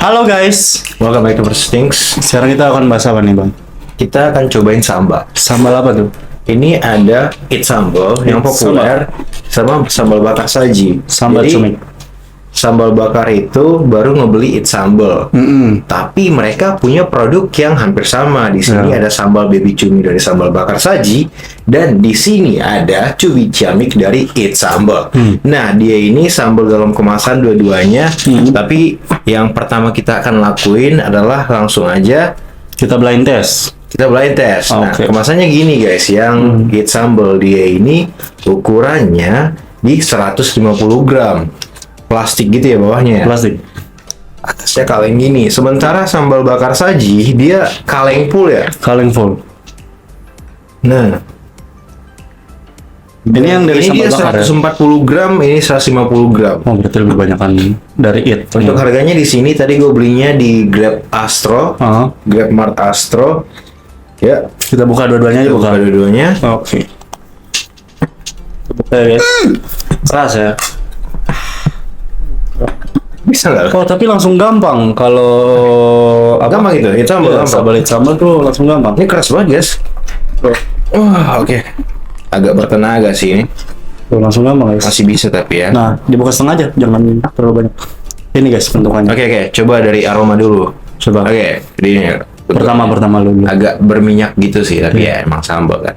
Halo guys, Welcome back to First Things. sekarang kita akan bahas apa nih bang? Kita akan cobain sambal. Sambal apa tuh? Ini ada it sambal yang populer sama sambal bakar saji. Sambal Jadi, cumi. Sambal bakar itu baru ngebeli it sambal. Tapi mereka punya produk yang hampir sama. Di sini ada sambal baby cumi dari sambal bakar saji dan di sini ada cumi ciamik dari it sambal. Nah, dia ini sambal dalam kemasan dua-duanya. Tapi yang pertama kita akan lakuin adalah langsung aja Kita blind test. kita blind test. Nah, Oke. kemasannya gini guys, yang it sambal dia ini ukurannya di 150 gram. Plastik gitu ya bawahnya ya. Plastik. Atasnya kaleng gini. Sementara sambal bakar saji dia kaleng full ya. Kaleng full. Nah, Ini yang dari ini sambal bakar dia ya? 140 gram, ini 150 gram. Oh berarti lebih banyakan dari it. Untuk harganya di sini tadi gue belinya di Grab Astro, Ah, Grab Mart Astro. Ya, kita buka dua-duanya aja kita buka buka. dua-duanya. Oke. Kita buka ya guys. Keras ya. Bisa nggak? Oh tapi langsung gampang kalau Gampang gitu, itu sambal gampang. sambal tuh langsung gampang. Ini keras banget guys. Wah, oke. Agak bertenaga sih ini. Tuh, langsung gampang guys. Masih bisa tapi ya. Nah dibuka setengah aja, jangan terlalu banyak. Ini guys bentukannya. Oke, coba dari aroma dulu. Coba. Oke, jadi ini Pertama dulu. agak berminyak gitu sih, tapi ya emang sambal kan.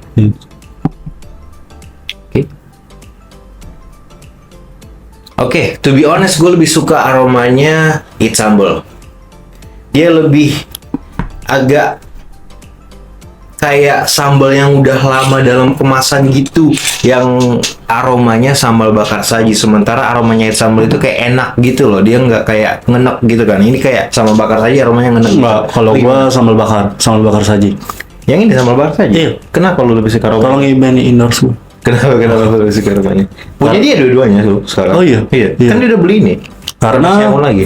Oke, to be honest gue lebih suka aromanya it sambal. Dia lebih agak kayak sambal yang udah lama dalam kemasan gitu, yang aromanya sambal bakar saji. Sementara aromanya it sambal itu kayak enak gitu loh, dia nggak kayak ngenek gitu kan. Ini kayak sambal bakar saji aromanya ngenek. Enggak, kalau gua sambal bakar saji. Yang ini sambal bakar saji. Iya. Kenapa lu lebih suka aromanya? Tolong Iben endorse gua. Kenapa lu lebih suka aromanya? Punya dia dua-duanya tuh sekarang. Oh iya? Iya. Iya. Kan dia udah beli nih. Karena- Terus yang mau lagi.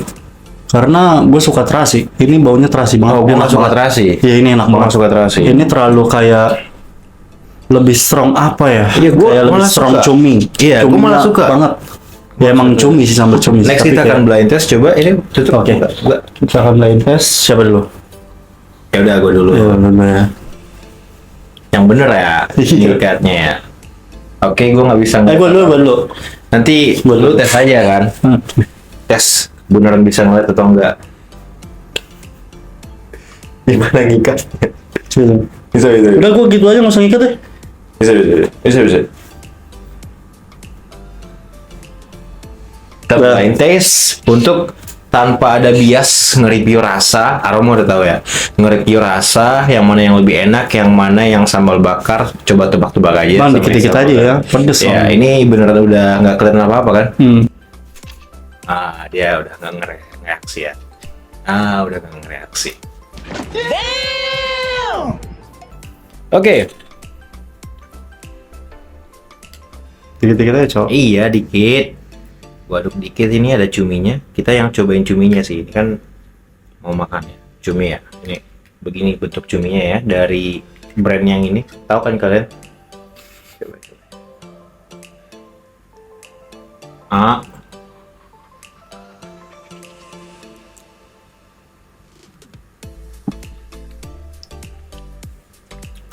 Karena gue suka terasi. Ini baunya terasi banget. Oh, gue Enak nggak suka banget. terasi. Iya, ini enak Gua banget. nggak suka terasi. Ini terlalu kayak lebih strong apa ya? Iya, gua kayak lebih malah strong suka. cumi. Iya, gua Cuminya malah suka. banget. Ya emang cumi sih sambal cumi. Next Tapi kita kayak- akan blind test. Coba ini tutup. Oke. Enggak. Kita akan blind test. Siapa dulu? Ya udah gue dulu. Ya, dulu ya. Yang bener ya. Iya. Dealcard-nya ya. Oke, gue nggak bisa. Gue dulu. Nanti Gua lu dulu. tes aja kan. Tes beneran bisa ngeliat atau enggak. Gimana ngikatnya? Bisa. Udah gue gitu aja langsung ikat deh. Bisa. Kita Nah. blind test untuk tanpa ada bias nge-review rasa. Aroma udah tahu ya. Nge-review rasa yang mana yang lebih enak, yang mana yang sambal bakar. Coba tebak-tebak aja. Bang, sama dikit-dikit sambal aja ya. bakar. Pedes Ya, soalnya. ini beneran udah nggak kelihatan apa-apa kan? Dia udah nggak ngereaksi ya. Udah nggak ngereaksi. Oke. Dikit-dikit aja, cowok. Iya, dikit. Gua aduk dikit, ini ada cuminya. Kita yang cobain cuminya sih. Ini kan mau makan ya. Cumi ya. Ini begini bentuk cuminya ya dari brand yang ini. Tahu kan kalian? Coba.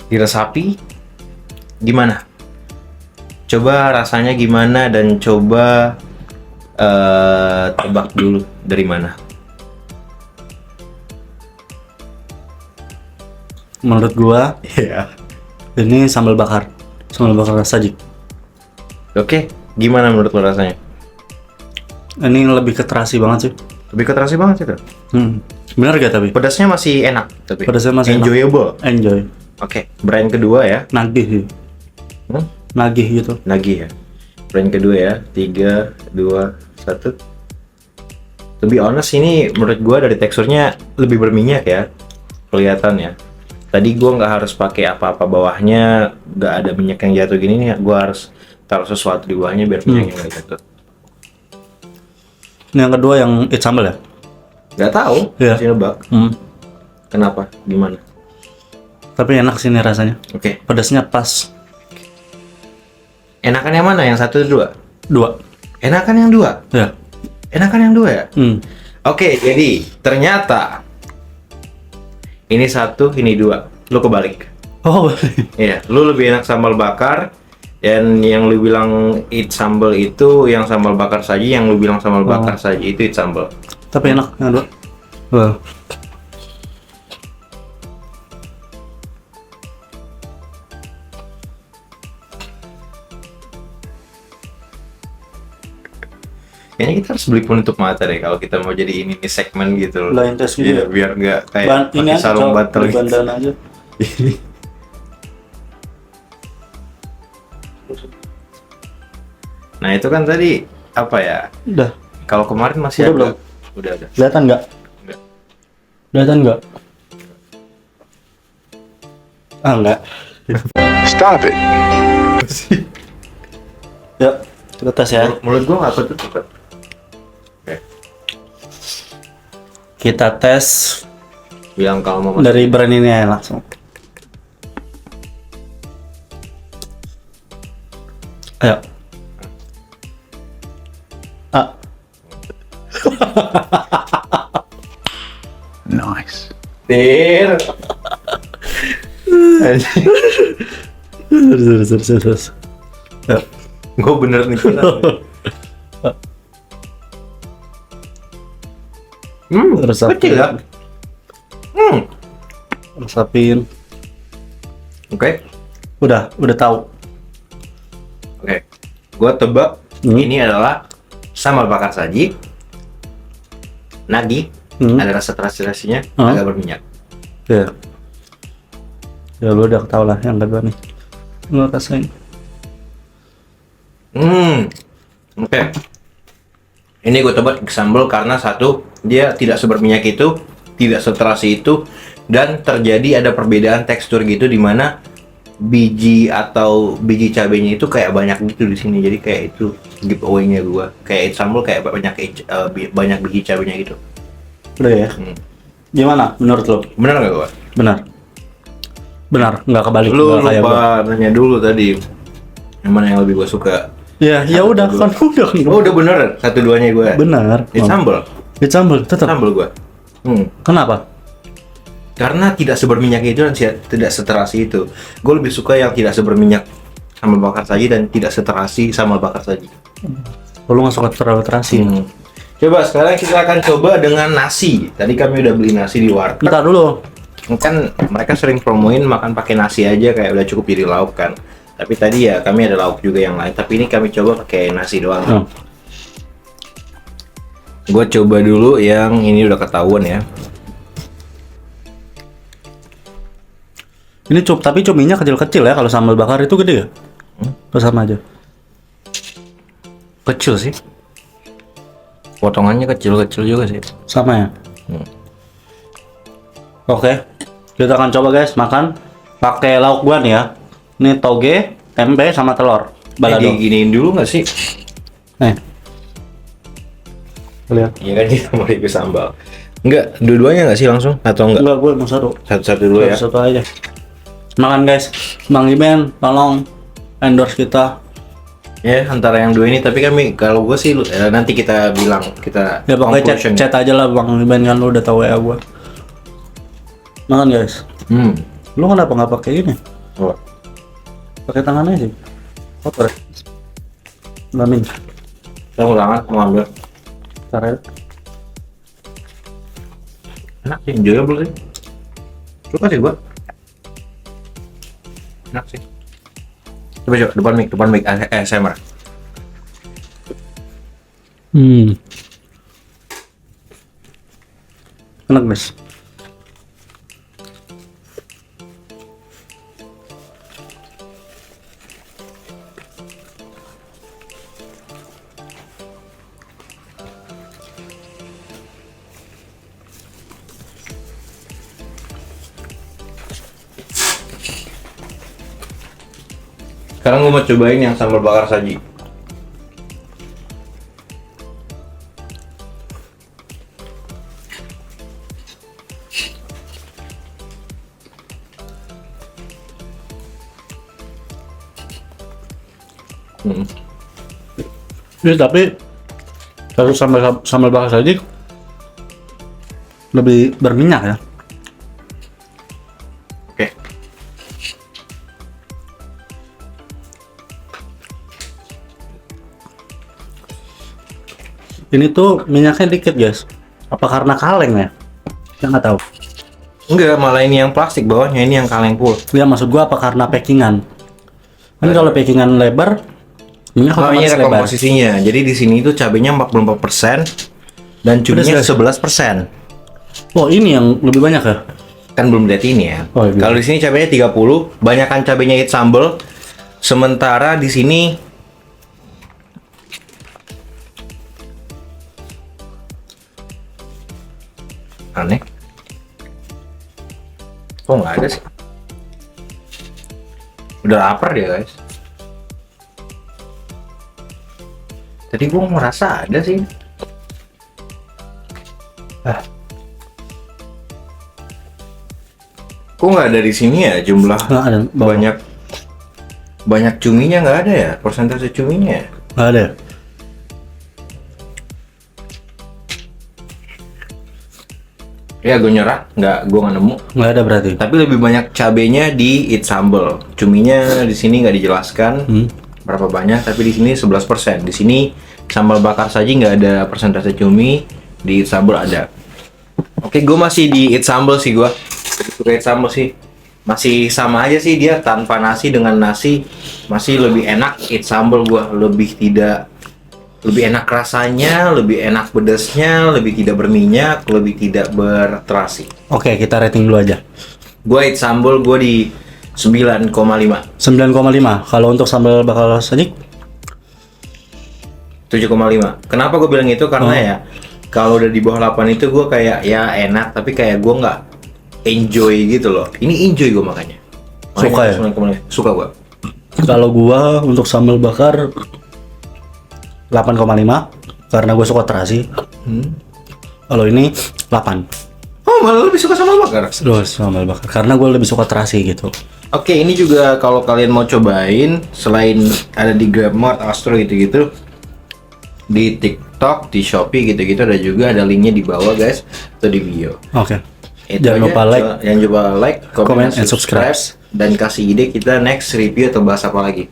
Diresapi gimana? Coba rasanya gimana dan coba tebak dulu dari mana. Menurut gua Iya. ini sambal bakar saji. Oke, gimana menurut lo rasanya? Ini lebih ke terasi banget sih. Lebih ke terasi banget itu. Bener gak tapi? Pedasnya masih enak tapi. Pedasnya masih enak. enjoyable. Enjoy. Oke, brand kedua ya. Nagih sih. Nagih gitu. Nagih ya. Brand kedua ya. 3, 2, 1. To be honest ini menurut gua dari teksturnya lebih berminyak ya. Kelihatan ya. Tadi gua nggak harus pakai apa-apa bawahnya, nggak ada minyak yang jatuh gini nih. Gua harus taruh sesuatu di bawahnya biar minyaknya nggak jatuh. Ini yang kedua yang it sambal ya? Nggak tahu. Iya. Masih nebak. Kenapa? Gimana? Tapi enak sih ini rasanya. Oke. Pedasnya pas. Enakan yang mana? Yang satu dua? Dua. Enakan yang dua? Ya. Enakan yang dua ya? Oke, jadi ternyata ini satu, ini dua. Lu kebalik. Oh, Iya, lu lebih enak sambal bakar. Dan yang lu bilang it sambal itu yang sambal bakar saji, yang lu bilang sambal bakar saji itu it sambal. tapi enak yang dua. Wah. Kayaknya kita harus beli penutup mata deh kalau kita mau jadi ini nih segmen gitu loh. Blind test gitu Iya, ya? biar nggak kayak Ini pakai aja sarung coba bantal gitu. bandana aja. Nah itu kan tadi apa ya? Udah. Kalau kemarin masih Udah ada. belum? Udah ada. Kelihatan nggak? Nggak. Kelihatan nggak? Ah, nggak. Stop it. Ya, kita tes ya. Mulut gua nggak ketutup kan? Oke. Kita tes Bilang kalau mau dari brand ini ya langsung. Ayo. Ah. Nice. Tir. Terus. Ya. Gue bener nih. Resapin. Kecil ya. Resapin. Oke. Udah tahu. Oke. Gue tebak ini adalah sambal bakar saji. Nagi. Ada rasa terasi-rasinya, agak berminyak. Ya. Ya lu udah tau lah yang kedua nih. Lu rasain. Oke. Ini gue tebak sambal karena satu, dia tidak seberminyak itu, tidak seterasi itu, dan terjadi ada perbedaan tekstur gitu di mana biji atau biji cabenya itu kayak banyak gitu di sini. Jadi kayak itu giveaway-nya gue. Kayak sambal kayak banyak biji cabenya gitu. Udah ya. Gimana menurut lo? Benar nggak gue? Benar, nggak kebalik. Lu nggak kayak gua. lupa nanya dulu tadi yang mana yang lebih gue suka. Ya udah kan udah. Oh udah bener satu duanya gue. Benar. Sambal. Sambal tetap. Sambal gue. Kenapa? Karena tidak seberminyak itu dan tidak seterasi itu. Gue lebih suka yang tidak seberminyak sambal bakar saji dan tidak seterasi sambal bakar saji. Lu nggak suka terlalu terasi. Coba sekarang kita akan coba dengan nasi. Tadi kami udah beli nasi di warteg. Bentar dulu. Kan mereka sering promoin makan pakai nasi aja kayak udah cukup jadi lauk kan. Tapi tadi ya kami ada lauk juga yang lain. Tapi ini kami coba pakai nasi doang. Gue coba dulu yang ini udah ketahuan ya. Ini tapi cuminya kecil-kecil ya. Kalau sambal bakar itu gede ya? Atau sama aja? Kecil sih. Potongannya kecil-kecil juga sih. Sama ya? Oke. Kita akan coba guys makan pakai lauk gua nih ya. Ini toge, tempe sama telur. Balado. Diginiin dulu nggak sih? Nih. Lihat. Iya kan kita mau review sambal. Enggak, dua-duanya nggak sih langsung atau enggak? Enggak, gue mau satu. Satu-satu dulu ya. Satu aja. Makan guys. Bang Iben, tolong endorse kita. Ya, antara yang dua ini. Tapi kami, kalau gue sih nanti kita bilang kita. Ya pokoknya conclusion. chat aja lah Bang Iben kan lu udah tahu ya gua. Makan guys. Lu kenapa nggak pakai ini? Oh. Pakai tangan aja. Kotor. Lamin. Saya mau tangan, mau ambil. Tarik. Enak sih, enjoyable sih. Suka sih gua. Enak sih. Coba depan mic ASMR. Enak guys. Sekarang gua mau cobain yang sambal bakar saji. Ya, tapi satu sambal bakar saji lebih berminyak ya. Oke. Ini tuh minyaknya dikit guys. Apa karena kaleng ya? Saya nggak tahu. Enggak, malah ini yang plastik, bawahnya ini yang kaleng full. Ya maksud gua apa karena packingan? Kan kalau packingan lebar, minyak Oh, ini otomatis ada lebar. komposisinya. Jadi di sini itu cabenya 44% dan cuminya Pedas, 11%. Oh ini yang lebih banyak ya? Kan belum lihat ini ya. Oh, iya. Kalau di sini cabenya 30, banyakan cabenya itu sambal. Sementara di sini aneh. Kok nggak ada sih? Udah lapar dia guys. Tadi gua merasa ada sih. Kok nggak ada di sini ya jumlah Nggak ada. Bawah. banyak cuminya nggak ada ya, persentase cuminya. Nggak ada. Ya gue nyerah, gue nggak nemu. Nggak ada berarti. Tapi lebih banyak cabenya di it sambal. Cuminya di sini nggak dijelaskan berapa banyak, tapi di sini 11%. Di sini sambal bakar saji nggak ada persentase cumi, di it sambal ada. Oke, gue masih di it sambal sih gue. Suka it sambal sih. Masih sama aja sih dia, tanpa nasi dengan nasi masih lebih enak it sambal gue, lebih enak rasanya, lebih enak pedasnya, lebih tidak berminyak, lebih tidak berterasi. Oke, kita rating dulu aja. Gue it sambal gue di 9,5. 9,5. Kalau untuk sambal bakar saji 7,5. Kenapa gue bilang itu? Karena ya kalau udah di bawah 8 itu gue kayak ya enak, tapi kayak gue nggak enjoy gitu loh. Ini enjoy gue makanya. Suka ya? 9,5. Suka gue. Kalau gua untuk sambal bakar 8,5 karena gue suka terasi. Kalau ini 8. Oh, malah lebih suka sambal bakar. Terus sambal bakar karena gue lebih suka terasi gitu. Oke, ini juga kalau kalian mau cobain, selain ada di Grabmart, Astro gitu-gitu, di TikTok, di Shopee gitu-gitu ada linknya di bawah guys, atau di bio. Oke. Itu Jangan aja. lupa like, Jangan lupa like, comment, comment, and subscribe. dan kasih ide kita next review atau bahas apa lagi.